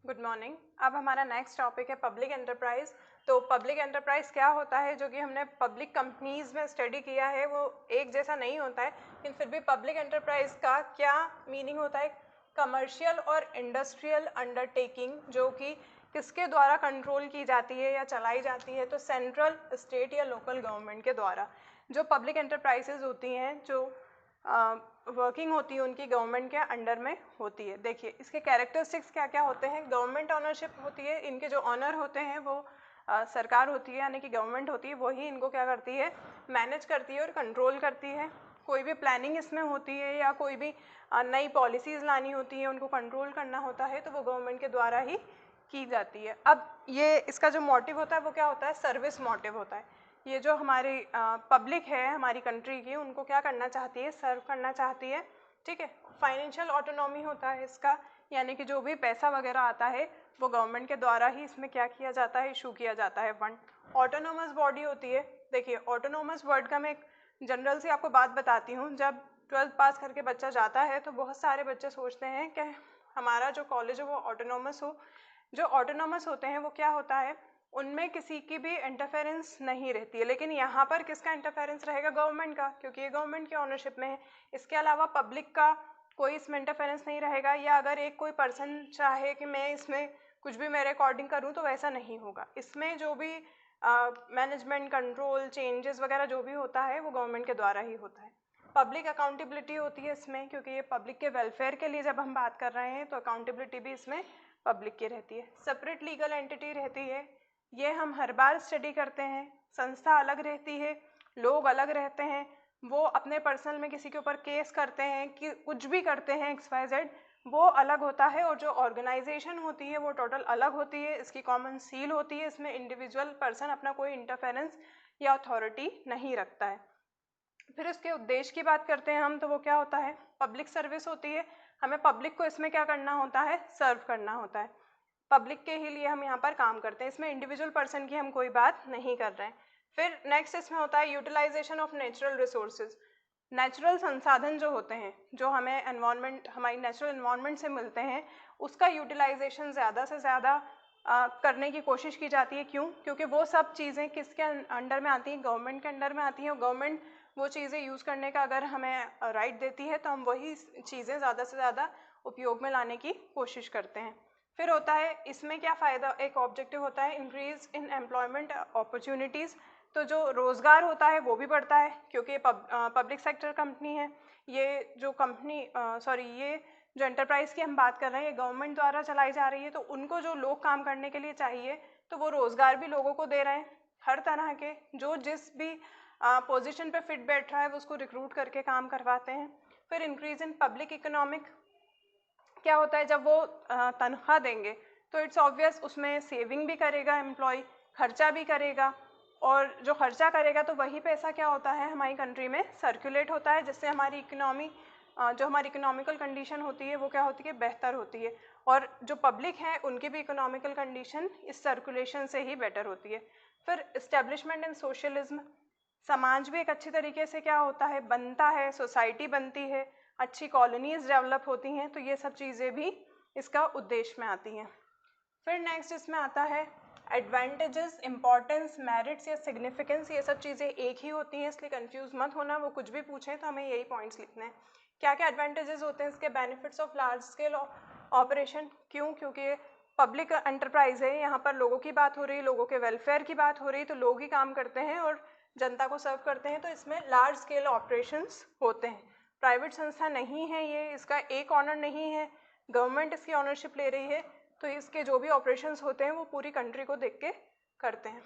Good morning. अब हमारा next topic है पब्लिक एंटरप्राइज। तो पब्लिक एंटरप्राइज क्या होता है, जो कि हमने पब्लिक कंपनीज में स्टडी किया है, वो एक जैसा नहीं होता है, लेकिन फिर भी पब्लिक एंटरप्राइज का क्या मीनिंग होता है। कमर्शियल और इंडस्ट्रियल अंडरटेकिंग जो कि किसके द्वारा कंट्रोल की जाती है या चलाई जाती है, तो सेंट्रल, स्टेट या लोकल गवर्नमेंट के द्वारा जो पब्लिक एंटरप्राइजेज होती हैं, जो वर्किंग होती है उनकी गवर्नमेंट के अंडर में होती है। देखिए इसके कैरेक्टरिस्टिक्स क्या क्या होते हैं। गवर्नमेंट ऑनरशिप होती है, इनके जो ऑनर होते हैं वो सरकार होती है, यानी कि गवर्नमेंट होती है, वही इनको क्या करती है, मैनेज करती है और कंट्रोल करती है। कोई भी प्लानिंग इसमें होती है या कोई भी नई पॉलिसीज़ लानी होती है, उनको कंट्रोल करना होता है, तो वो गवर्नमेंट के द्वारा ही की जाती है। अब ये इसका जो मोटिव होता है वो क्या होता है, सर्विस मोटिव होता है। ये जो हमारी पब्लिक है हमारी कंट्री की, उनको क्या करना चाहती है, सर्व करना चाहती है। ठीक है। फाइनेंशियल ऑटोनॉमी होता है इसका, यानी कि जो भी पैसा वगैरह आता है वो गवर्नमेंट के द्वारा ही इसमें क्या किया जाता है, इशू किया जाता है फंड। ऑटोनोमस बॉडी होती है। देखिए ऑटोनोमस वर्ड का मैं एक जनरल सी आपको बात बताती हूँ। जब 12th पास करके बच्चा जाता है तो बहुत सारे बच्चे सोचते हैं कि हमारा जो कॉलेज है वो ऑटोनोमस हो। जो ऑटोनोमस होते हैं वो क्या होता है, उनमें किसी की भी इंटरफेरेंस नहीं रहती है, लेकिन यहाँ पर किसका इंटरफेरेंस रहेगा, गवर्नमेंट का, क्योंकि ये गवर्नमेंट की ऑनरशिप में है। इसके अलावा पब्लिक का कोई इसमें इंटरफेरेंस नहीं रहेगा, या अगर एक कोई पर्सन चाहे कि मैं इसमें कुछ भी मेरे अकॉर्डिंग करूँ तो वैसा नहीं होगा। इसमें जो भी मैनेजमेंट कंट्रोल चेंजेस वगैरह जो भी होता है वो गवर्नमेंट के द्वारा ही होता है। पब्लिक अकाउंटेबिलिटी होती है इसमें, क्योंकि ये पब्लिक के वेलफेयर के लिए जब हम बात कर रहे हैं तो अकाउंटेबिलिटी भी इसमें पब्लिक की रहती है। सेपरेट लीगल एंटिटी रहती है, ये हम हर बार स्टडी करते हैं। संस्था अलग रहती है, लोग अलग रहते हैं, वो अपने पर्सनल में किसी के ऊपर केस करते हैं कि कुछ भी करते हैं XYZ, वो अलग होता है। और जो ऑर्गेनाइजेशन होती है वो टोटल अलग होती है, इसकी कॉमन सील होती है, इसमें इंडिविजुअल पर्सन अपना कोई इंटरफेरेंस या अथॉरिटी नहीं रखता है। फिर इसके उद्देश्य की बात करते हैं हम, तो वो क्या होता है, पब्लिक सर्विस होती है। हमें पब्लिक को इसमें क्या करना होता है, सर्व करना होता है। पब्लिक के ही लिए हम यहाँ पर काम करते हैं, इसमें इंडिविजुअल पर्सन की हम कोई बात नहीं कर रहे हैं। फिर नेक्स्ट इसमें होता है utilisation of natural resources. Natural संसाधन जो होते हैं, जो हमें एनवायरनमेंट, हमारी नेचुरल एनवायरनमेंट से मिलते हैं, उसका यूटिलाइजेशन ज़्यादा से ज़्यादा करने की कोशिश की जाती है। क्यों? क्योंकि वो सब चीज़ें किसके अंडर में आती हैं, गवर्नमेंट के अंडर में आती हैं, और गवर्नमेंट वो चीज़ें यूज़ करने का अगर हमें राइट देती है तो हम वही चीज़ें ज़्यादा से ज़्यादा उपयोग में लाने की कोशिश करते हैं। फिर होता है इसमें क्या फ़ायदा, एक ऑब्जेक्टिव होता है इंक्रीज इन एम्प्लॉयमेंट अपॉर्चुनिटीज़। तो जो रोज़गार होता है वो भी बढ़ता है, क्योंकि पब्लिक सेक्टर कंपनी है ये। जो कंपनी ये जो एंटरप्राइज़ की हम बात कर रहे हैं, ये गवर्नमेंट द्वारा चलाई जा रही है, तो उनको जो लोग काम करने के लिए चाहिए तो वो रोज़गार भी लोगों को दे रहे हैं। हर तरह के जो जिस भी पोजीशन पे फिट बैठ रहा है वो उसको रिक्रूट करके काम करवाते हैं। फिर इंक्रीज इन पब्लिक इकोनॉमिक क्या होता है, जब वो तनख्वाह देंगे तो इट्स ऑब्वियस उसमें सेविंग भी करेगा एम्प्लॉय, खर्चा भी करेगा, और जो खर्चा करेगा तो वही पैसा क्या होता है, हमारी कंट्री में सर्कुलेट होता है, जिससे हमारी इकोनॉमी, जो हमारी इकोनॉमिकल कंडीशन होती है वो क्या होती है, बेहतर होती है। और जो पब्लिक है उनकी भी इकोनॉमिकल कंडीशन इस सर्कुलेशन से ही बेटर होती है। फिर इस्टेब्लिशमेंट इन सोशलिज्म, समाज भी एक अच्छी तरीके से क्या होता है, बनता है, सोसाइटी बनती है, अच्छी कॉलोनीज डेवलप होती हैं, तो ये सब चीज़ें भी इसका उद्देश्य में आती हैं। फिर नेक्स्ट इसमें आता है एडवांटेजेस, इंपॉर्टेंस, मेरिट्स या सिग्निफिकेंस। ये सब चीज़ें एक ही होती हैं, इसलिए कंफ्यूज मत होना, वो कुछ भी पूछें तो हमें यही पॉइंट्स लिखने हैं। क्या क्या एडवांटेजेस होते हैं इसके, benefits of large scale operation. क्यों? क्योंकि पब्लिक एंटरप्राइज है, यहाँ पर लोगों की बात हो रही है, लोगों के वेलफेयर की बात हो रही है, तो लोग ही काम करते हैं और जनता को सर्व करते हैं, तो इसमें लार्ज स्केल ऑपरेशंस होते हैं। प्राइवेट संस्था नहीं है ये, इसका एक ऑनर नहीं है, गवर्नमेंट इसकी ऑनरशिप ले रही है, तो इसके जो भी ऑपरेशंस होते हैं वो पूरी कंट्री को देख के करते हैं।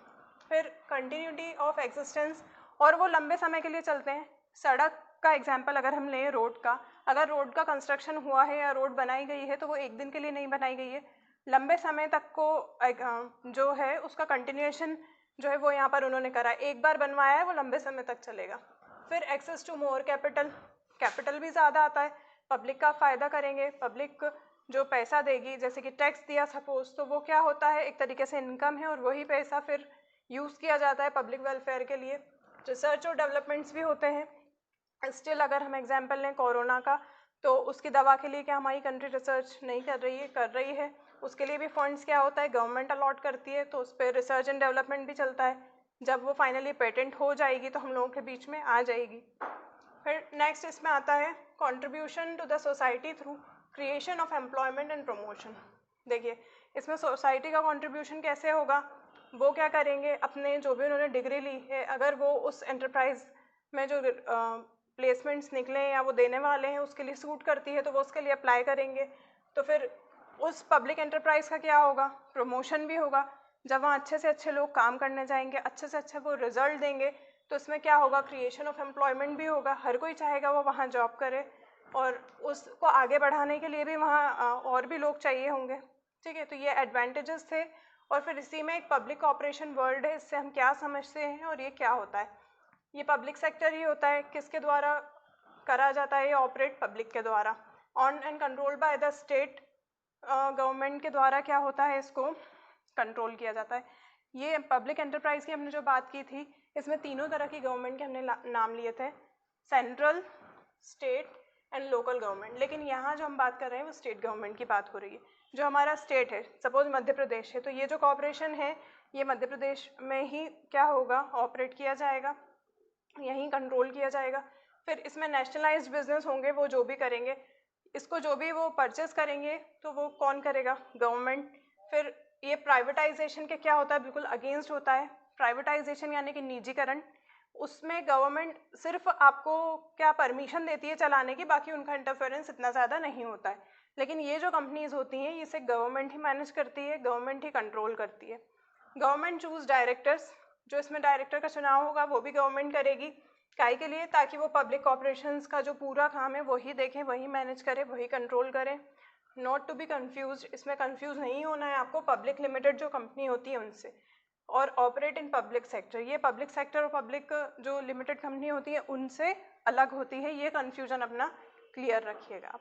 फिर कंटिन्यूटी ऑफ एग्जिस्टेंस, और वो लंबे समय के लिए चलते हैं। सड़क का एग्जांपल अगर हम लें रोड का, अगर रोड का कंस्ट्रक्शन हुआ है या रोड बनाई गई है तो वो एक दिन के लिए नहीं बनाई गई है, लंबे समय तक को जो है उसका कंटिन्यूएशन जो है वो यहाँ पर उन्होंने करा है, एक बार बनवाया है वो लंबे समय तक चलेगा। फिर access to more capital, capital भी ज़्यादा आता है, पब्लिक का फ़ायदा करेंगे, पब्लिक जो पैसा देगी, जैसे कि टैक्स दिया सपोज, तो वो क्या होता है, एक तरीके से इनकम है, और वही पैसा फिर यूज़ किया जाता है पब्लिक वेलफेयर के लिए। रिसर्च और डेवलपमेंट्स भी होते हैं। स्टिल अगर हम एग्जांपल लें कोरोना का, तो उसकी दवा के लिए क्या हमारी कंट्री रिसर्च नहीं कर रही है, कर रही है। उसके लिए भी फंड्स क्या होता है, गवर्नमेंट अलॉट करती है, तो उस पर रिसर्च एंड डेवलपमेंट भी चलता है। जब वो फाइनली पेटेंट हो जाएगी तो हम लोगों के बीच में आ जाएगी। फिर नेक्स्ट इसमें आता है contribution to the society through creation of employment and promotion. देखिए इसमें सोसाइटी का कंट्रीब्यूशन कैसे होगा, वो क्या करेंगे, अपने जो भी उन्होंने डिग्री ली है, अगर वो उस एंटरप्राइज में जो प्लेसमेंट्स निकले या वो देने वाले हैं उसके लिए सूट करती है तो वो उसके लिए अप्लाई करेंगे। तो फिर उस पब्लिक एंटरप्राइज का क्या होगा, प्रमोशन भी होगा। जब वहाँ अच्छे से अच्छे लोग काम करने जाएंगे, अच्छे से अच्छे वो रिजल्ट देंगे, तो इसमें क्या होगा, क्रिएशन ऑफ एम्प्लॉयमेंट भी होगा। हर कोई चाहेगा वो वहाँ जॉब करे और उसको आगे बढ़ाने के लिए भी वहाँ और भी लोग चाहिए होंगे। ठीक है, तो ये एडवांटेजेस थे। और फिर इसी में एक पब्लिक ऑपरेशन वर्ड है, इससे हम क्या समझते हैं और ये क्या होता है। ये पब्लिक सेक्टर ही होता है, किसके द्वारा करा जाता है, ये ऑपरेट पब्लिक के द्वारा, on and control by the state government के द्वारा क्या होता है, इसको कंट्रोल किया जाता है। ये पब्लिक एंटरप्राइज की हमने जो बात की थी, इसमें तीनों तरह की गवर्नमेंट के हमने नाम लिए थे, central, state and local government. लेकिन यहाँ जो हम बात कर रहे हैं वो स्टेट गवर्नमेंट की बात हो रही है। जो हमारा स्टेट है, सपोज मध्य प्रदेश है, तो ये जो कॉर्पोरेशन है ये मध्य प्रदेश में ही क्या होगा, ऑपरेट किया जाएगा, यहीं कंट्रोल किया जाएगा। फिर इसमें नेशनलाइज्ड बिजनेस होंगे, वो जो भी करेंगे, इसको जो भी वो परचेस करेंगे तो वो कौन करेगा, गवर्नमेंट। फिर ये प्राइवेटाइजेशन के क्या होता है, बिल्कुल अगेंस्ट होता है। प्राइवेटाइजेशन यानी कि निजीकरण, उसमें गवर्नमेंट सिर्फ आपको क्या परमिशन देती है चलाने की, बाकी उनका इंटरफेरेंस इतना ज़्यादा नहीं होता है। लेकिन ये जो कंपनीज होती हैं इसे गवर्नमेंट ही मैनेज करती है, गवर्नमेंट ही कंट्रोल करती है। गवर्नमेंट चूज डायरेक्टर्स, जो इसमें डायरेक्टर का चुनाव होगा वो भी गवर्नमेंट करेगी। काहे के लिए, ताकि वो पब्लिक ऑपरेशंस का जो पूरा काम है वही देखें, वही मैनेज करें, वही कंट्रोल करें। नॉट टू बी कन्फ्यूज, इसमें कन्फ्यूज नहीं होना है आपको पब्लिक लिमिटेड जो कंपनी होती है उनसे। और ऑपरेट इन पब्लिक सेक्टर, ये पब्लिक सेक्टर और पब्लिक जो लिमिटेड कंपनी होती है उनसे अलग होती है, ये कन्फ्यूजन अपना क्लियर रखिएगा आप।